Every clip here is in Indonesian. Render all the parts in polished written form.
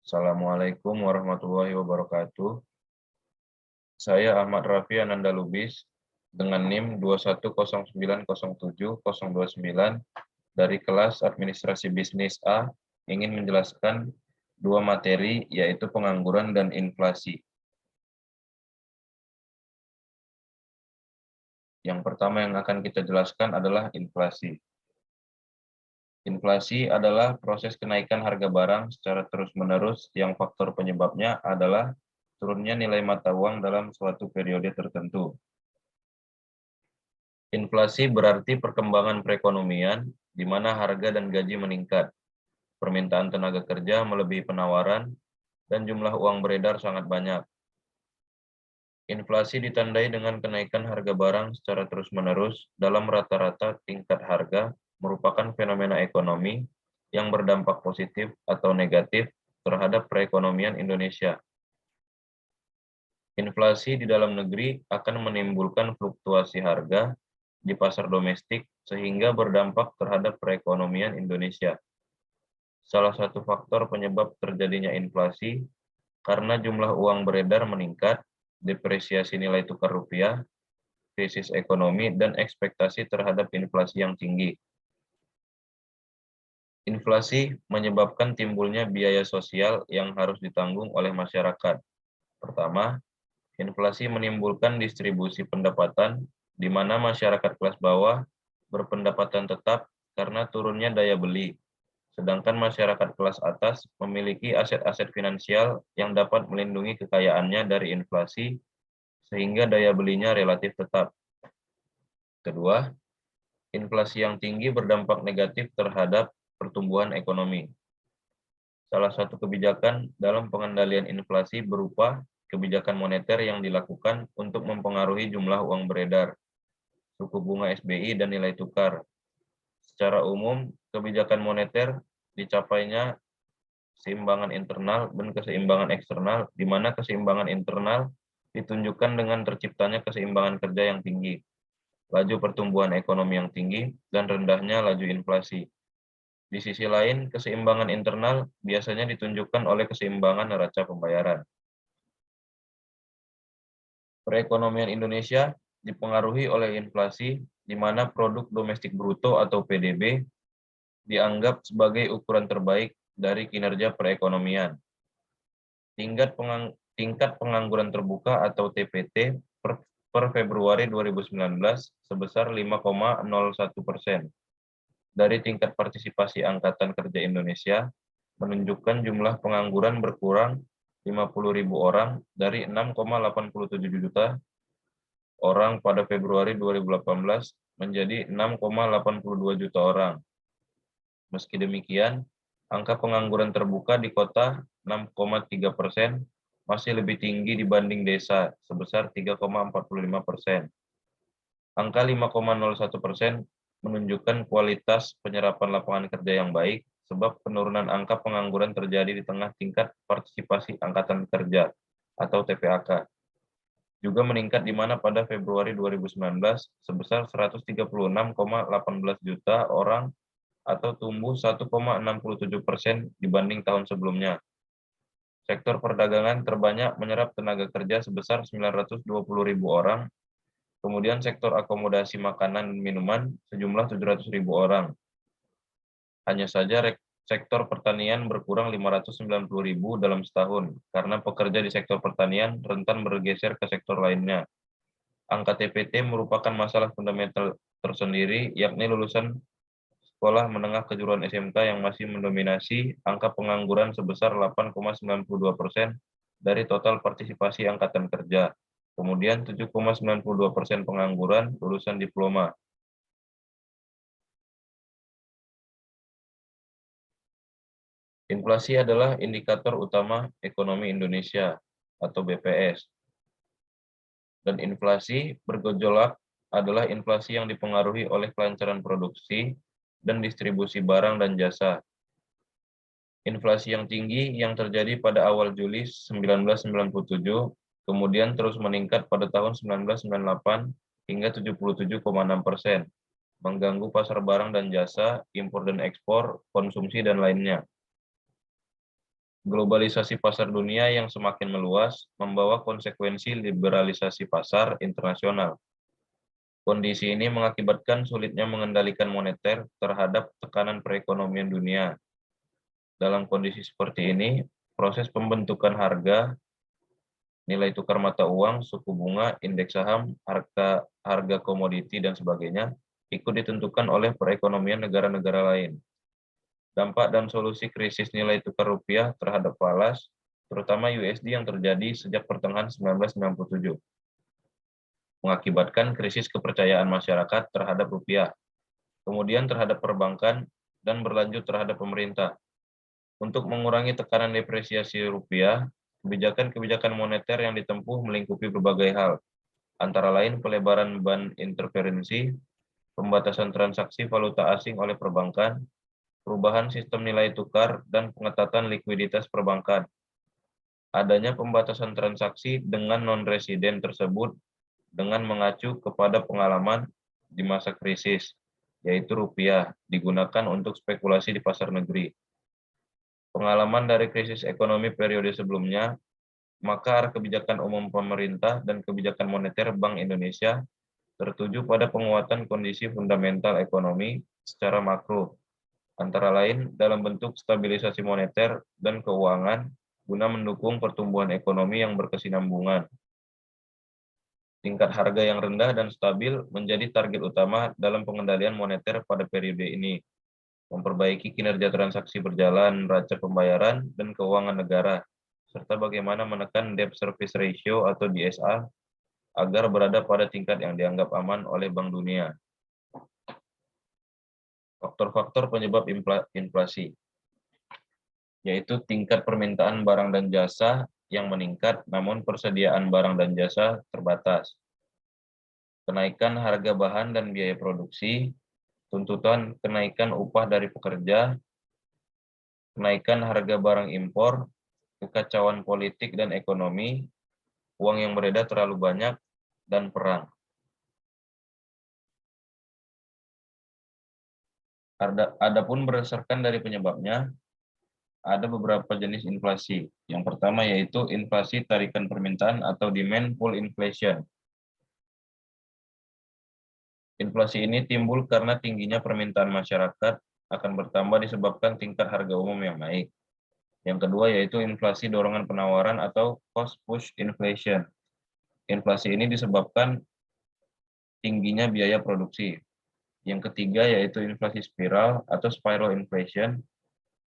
Assalamualaikum warahmatullahi wabarakatuh. Saya Ahmad Raffi Ananda Lubis dengan NIM 210907029 dari kelas Administrasi Bisnis A ingin menjelaskan dua materi yaitu pengangguran dan inflasi. Yang pertama yang akan kita jelaskan adalah inflasi. Inflasi adalah proses kenaikan harga barang secara terus-menerus yang faktor penyebabnya adalah turunnya nilai mata uang dalam suatu periode tertentu. Inflasi berarti perkembangan perekonomian di mana harga dan gaji meningkat, permintaan tenaga kerja melebihi penawaran, dan jumlah uang beredar sangat banyak. Inflasi ditandai dengan kenaikan harga barang secara terus-menerus dalam rata-rata tingkat harga merupakan fenomena ekonomi yang berdampak positif atau negatif terhadap perekonomian Indonesia. Inflasi di dalam negeri akan menimbulkan fluktuasi harga di pasar domestik sehingga berdampak terhadap perekonomian Indonesia. Salah satu faktor penyebab terjadinya inflasi karena jumlah uang beredar meningkat, depresiasi nilai tukar rupiah, krisis ekonomi, dan ekspektasi terhadap inflasi yang tinggi. Inflasi menyebabkan timbulnya biaya sosial yang harus ditanggung oleh masyarakat. Pertama, inflasi menimbulkan distribusi pendapatan di mana masyarakat kelas bawah berpendapatan tetap karena turunnya daya beli, sedangkan masyarakat kelas atas memiliki aset-aset finansial yang dapat melindungi kekayaannya dari inflasi sehingga daya belinya relatif tetap. Kedua, inflasi yang tinggi berdampak negatif terhadap pertumbuhan ekonomi. Salah satu kebijakan dalam pengendalian inflasi berupa kebijakan moneter yang dilakukan untuk mempengaruhi jumlah uang beredar, suku bunga SBI, dan nilai tukar. Secara umum, kebijakan moneter dicapainya keseimbangan internal dan keseimbangan eksternal, di mana keseimbangan internal ditunjukkan dengan terciptanya keseimbangan kerja yang tinggi, laju pertumbuhan ekonomi yang tinggi, dan rendahnya laju inflasi. Di sisi lain, keseimbangan internal biasanya ditunjukkan oleh keseimbangan neraca pembayaran. Perekonomian Indonesia dipengaruhi oleh inflasi, di mana produk domestik bruto atau PDB dianggap sebagai ukuran terbaik dari kinerja perekonomian. Tingkat pengangguran terbuka atau TPT per Februari 2019 sebesar 5,01%. Dari tingkat partisipasi Angkatan Kerja Indonesia menunjukkan jumlah pengangguran berkurang 50.000 orang dari 6,87 juta orang pada Februari 2018 menjadi 6,82 juta orang. Meski demikian, angka pengangguran terbuka di kota 6,3% masih lebih tinggi dibanding desa sebesar 3,45%. Angka 5,01% menunjukkan kualitas penyerapan lapangan kerja yang baik, sebab penurunan angka pengangguran terjadi di tengah tingkat partisipasi Angkatan Kerja atau TPAK. Juga meningkat di mana pada Februari 2019 sebesar 136,18 juta orang atau tumbuh 1,67% dibanding tahun sebelumnya. Sektor perdagangan terbanyak menyerap tenaga kerja sebesar 920.000 orang, kemudian sektor akomodasi makanan dan minuman sejumlah 700.000 orang. Hanya saja sektor pertanian berkurang 590.000 dalam setahun, karena pekerja di sektor pertanian rentan bergeser ke sektor lainnya. Angka TPT merupakan masalah fundamental tersendiri, yakni lulusan sekolah menengah kejuruan SMK yang masih mendominasi angka pengangguran sebesar 8,92% dari total partisipasi Angkatan Kerja. Kemudian 7,92% pengangguran lulusan diploma. Inflasi adalah indikator utama ekonomi Indonesia atau BPS. Dan inflasi bergejolak adalah inflasi yang dipengaruhi oleh kelancaran produksi dan distribusi barang dan jasa. Inflasi yang tinggi yang terjadi pada awal Juli 1997, kemudian terus meningkat pada tahun 1998 hingga 77,6%, mengganggu pasar barang dan jasa, impor dan ekspor, konsumsi, dan lainnya. Globalisasi pasar dunia yang semakin meluas membawa konsekuensi liberalisasi pasar internasional. Kondisi ini mengakibatkan sulitnya mengendalikan moneter terhadap tekanan perekonomian dunia. Dalam kondisi seperti ini, proses pembentukan harga, nilai tukar mata uang, suku bunga, indeks saham, harga komoditi, dan sebagainya ikut ditentukan oleh perekonomian negara-negara lain. Dampak dan solusi krisis nilai tukar rupiah terhadap falas, terutama USD yang terjadi sejak pertengahan 1997, mengakibatkan krisis kepercayaan masyarakat terhadap rupiah, kemudian terhadap perbankan, dan berlanjut terhadap pemerintah. Untuk mengurangi tekanan depresiasi rupiah, kebijakan-kebijakan moneter yang ditempuh melingkupi berbagai hal, antara lain pelebaran ban interferensi, pembatasan transaksi valuta asing oleh perbankan, perubahan sistem nilai tukar, dan pengetatan likuiditas perbankan. Adanya pembatasan transaksi dengan non-residen tersebut dengan mengacu kepada pengalaman di masa krisis, yaitu rupiah digunakan untuk spekulasi di pasar negeri. Pengalaman dari krisis ekonomi periode sebelumnya, maka arah kebijakan umum pemerintah dan kebijakan moneter Bank Indonesia tertuju pada penguatan kondisi fundamental ekonomi secara makro, antara lain dalam bentuk stabilisasi moneter dan keuangan guna mendukung pertumbuhan ekonomi yang berkesinambungan. Tingkat harga yang rendah dan stabil menjadi target utama dalam pengendalian moneter pada periode ini, memperbaiki kinerja transaksi berjalan, neraca pembayaran, dan keuangan negara, serta bagaimana menekan debt service ratio atau DSA agar berada pada tingkat yang dianggap aman oleh Bank Dunia. Faktor-faktor penyebab inflasi, yaitu tingkat permintaan barang dan jasa yang meningkat namun persediaan barang dan jasa terbatas. Kenaikan harga bahan dan biaya produksi, tuntutan kenaikan upah dari pekerja, kenaikan harga barang impor, kekacauan politik dan ekonomi, uang yang beredar terlalu banyak, dan perang. Adapun berdasarkan dari penyebabnya, ada beberapa jenis inflasi. Yang pertama yaitu inflasi tarikan permintaan atau demand pull inflation. Inflasi ini timbul karena tingginya permintaan masyarakat akan bertambah disebabkan tingkat harga umum yang naik. Yang kedua yaitu inflasi dorongan penawaran atau cost push inflation. Inflasi ini disebabkan tingginya biaya produksi. Yang ketiga yaitu inflasi spiral atau spiral inflation.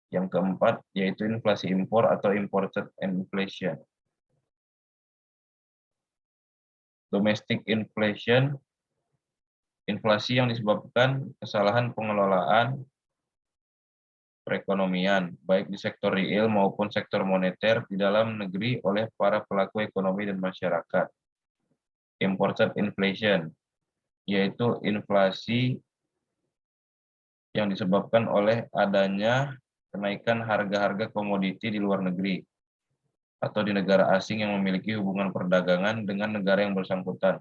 Yang keempat yaitu inflasi impor atau imported inflation. Domestic inflation, inflasi yang disebabkan kesalahan pengelolaan perekonomian, baik di sektor real maupun sektor moneter di dalam negeri oleh para pelaku ekonomi dan masyarakat. Imported inflation, yaitu inflasi yang disebabkan oleh adanya kenaikan harga-harga komoditi di luar negeri atau di negara asing yang memiliki hubungan perdagangan dengan negara yang bersangkutan.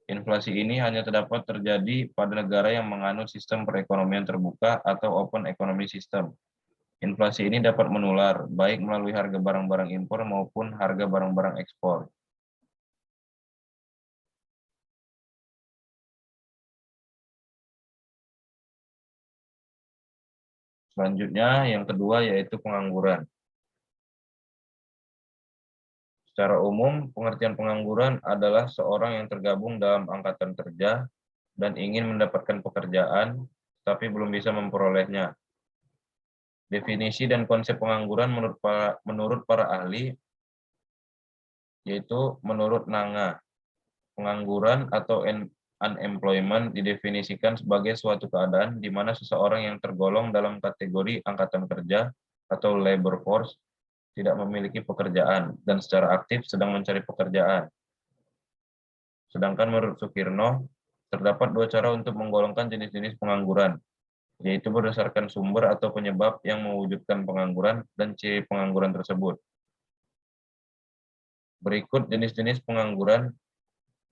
Inflasi ini hanya terdapat terjadi pada negara yang menganut sistem perekonomian terbuka atau open economy system. Inflasi ini dapat menular, baik melalui harga barang-barang impor maupun harga barang-barang ekspor. Selanjutnya, yang kedua yaitu pengangguran. Secara umum, pengertian pengangguran adalah seorang yang tergabung dalam angkatan kerja dan ingin mendapatkan pekerjaan, tapi belum bisa memperolehnya. Definisi dan konsep pengangguran menurut para ahli, yaitu menurut Nanga, pengangguran atau unemployment didefinisikan sebagai suatu keadaan di mana seseorang yang tergolong dalam kategori angkatan kerja atau labor force tidak memiliki pekerjaan dan secara aktif sedang mencari pekerjaan. Sedangkan menurut Sukirno, terdapat dua cara untuk menggolongkan jenis-jenis pengangguran, yaitu berdasarkan sumber atau penyebab yang mewujudkan pengangguran dan ciri pengangguran tersebut. Berikut jenis-jenis pengangguran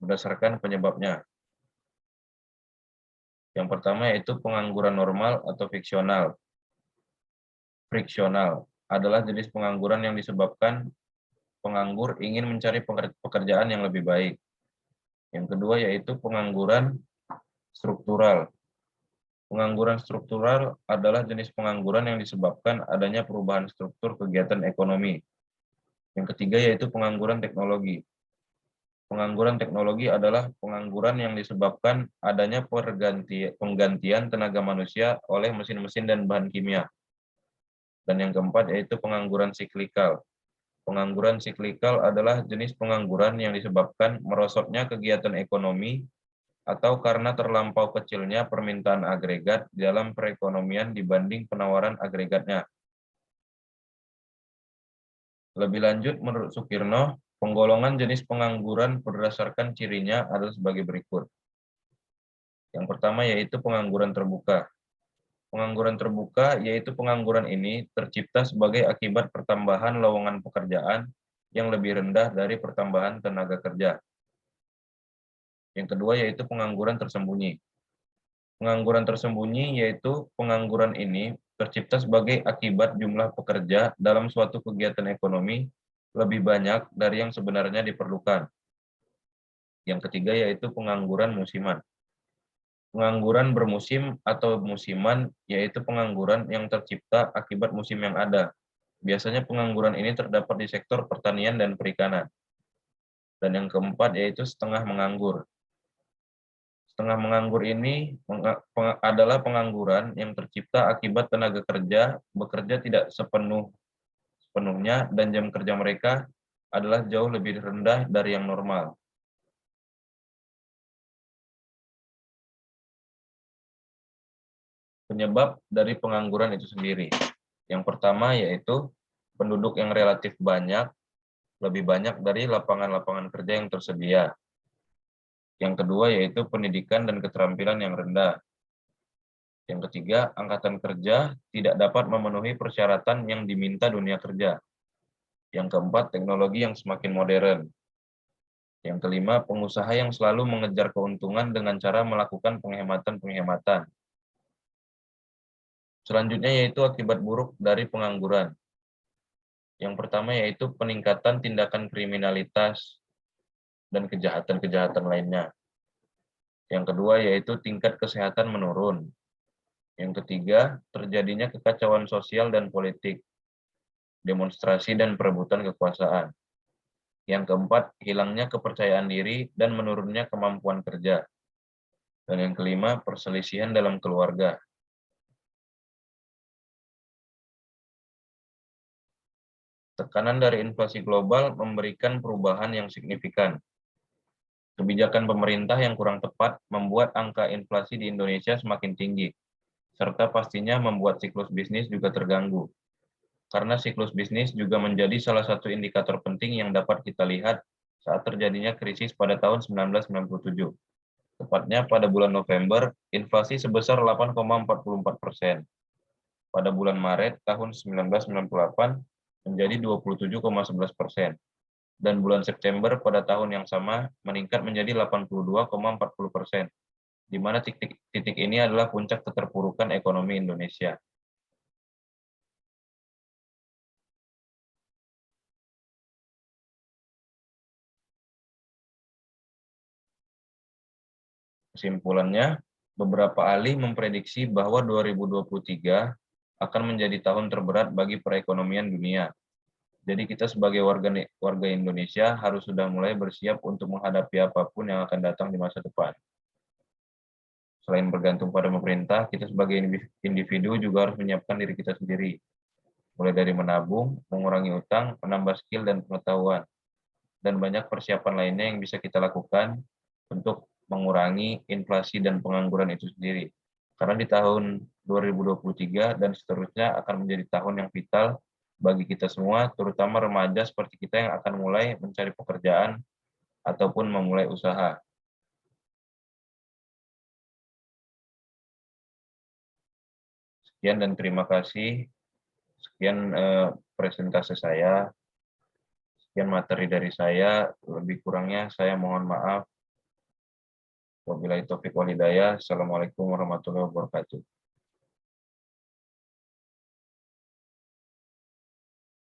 berdasarkan penyebabnya. Yang pertama yaitu pengangguran normal atau friksional. adalah jenis pengangguran yang disebabkan penganggur ingin mencari pekerjaan yang lebih baik. Yang kedua yaitu pengangguran struktural. Pengangguran struktural adalah jenis pengangguran yang disebabkan adanya perubahan struktur kegiatan ekonomi. Yang ketiga yaitu pengangguran teknologi. Pengangguran teknologi adalah pengangguran yang disebabkan adanya penggantian tenaga manusia oleh mesin-mesin dan bahan kimia. Dan yang keempat yaitu pengangguran siklikal. Pengangguran siklikal adalah jenis pengangguran yang disebabkan merosotnya kegiatan ekonomi atau karena terlampau kecilnya permintaan agregat di dalam perekonomian dibanding penawaran agregatnya. Lebih lanjut, menurut Sukirno, penggolongan jenis pengangguran berdasarkan cirinya adalah sebagai berikut. Yang pertama yaitu pengangguran terbuka. Pengangguran terbuka yaitu pengangguran ini tercipta sebagai akibat pertambahan lowongan pekerjaan yang lebih rendah dari pertambahan tenaga kerja. Yang kedua yaitu pengangguran tersembunyi. Pengangguran tersembunyi yaitu pengangguran ini tercipta sebagai akibat jumlah pekerja dalam suatu kegiatan ekonomi lebih banyak dari yang sebenarnya diperlukan. Yang ketiga yaitu pengangguran musiman. Pengangguran bermusim atau musiman yaitu pengangguran yang tercipta akibat musim yang ada. Biasanya pengangguran ini terdapat di sektor pertanian dan perikanan. Dan yang keempat yaitu setengah menganggur. Setengah menganggur ini adalah pengangguran yang tercipta akibat tenaga kerja bekerja tidak sepenuhnya dan jam kerja mereka adalah jauh lebih rendah dari yang normal. Penyebab dari pengangguran itu sendiri. Yang pertama yaitu penduduk yang relatif banyak, lebih banyak dari lapangan-lapangan kerja yang tersedia. Yang kedua yaitu pendidikan dan keterampilan yang rendah. Yang ketiga, angkatan kerja tidak dapat memenuhi persyaratan yang diminta dunia kerja. Yang keempat, teknologi yang semakin modern. Yang kelima, pengusaha yang selalu mengejar keuntungan dengan cara melakukan penghematan-penghematan. Selanjutnya yaitu akibat buruk dari pengangguran. Yang pertama yaitu peningkatan tindakan kriminalitas dan kejahatan-kejahatan lainnya. Yang kedua yaitu tingkat kesehatan menurun. Yang ketiga, terjadinya kekacauan sosial dan politik, demonstrasi dan perebutan kekuasaan. Yang keempat, hilangnya kepercayaan diri dan menurunnya kemampuan kerja. Dan yang kelima, perselisihan dalam keluarga. Tekanan dari inflasi global memberikan perubahan yang signifikan. Kebijakan pemerintah yang kurang tepat membuat angka inflasi di Indonesia semakin tinggi, serta pastinya membuat siklus bisnis juga terganggu. Karena siklus bisnis juga menjadi salah satu indikator penting yang dapat kita lihat saat terjadinya krisis pada tahun 1997. Tepatnya pada bulan November, inflasi sebesar 8,44%. Pada bulan Maret tahun 1998 menjadi 27,11%. Dan bulan September pada tahun yang sama meningkat menjadi 82,40%, di mana titik ini adalah puncak keterpurukan ekonomi Indonesia. Kesimpulannya, beberapa ahli memprediksi bahwa 2023 akan menjadi tahun terberat bagi perekonomian dunia. Jadi kita sebagai warga Indonesia harus sudah mulai bersiap untuk menghadapi apapun yang akan datang di masa depan. Selain bergantung pada pemerintah, kita sebagai individu juga harus menyiapkan diri kita sendiri. Mulai dari menabung, mengurangi utang, menambah skill dan pengetahuan. Dan banyak persiapan lainnya yang bisa kita lakukan untuk mengurangi inflasi dan pengangguran itu sendiri. Karena di tahun 2023 dan seterusnya akan menjadi tahun yang vital bagi kita semua, terutama remaja seperti kita yang akan mulai mencari pekerjaan ataupun memulai usaha. Sekian dan terima kasih. Sekian presentasi saya. Sekian materi dari saya. Lebih kurangnya saya mohon maaf. Wabillahi taufiq wal hidayah. Assalamualaikum warahmatullahi wabarakatuh.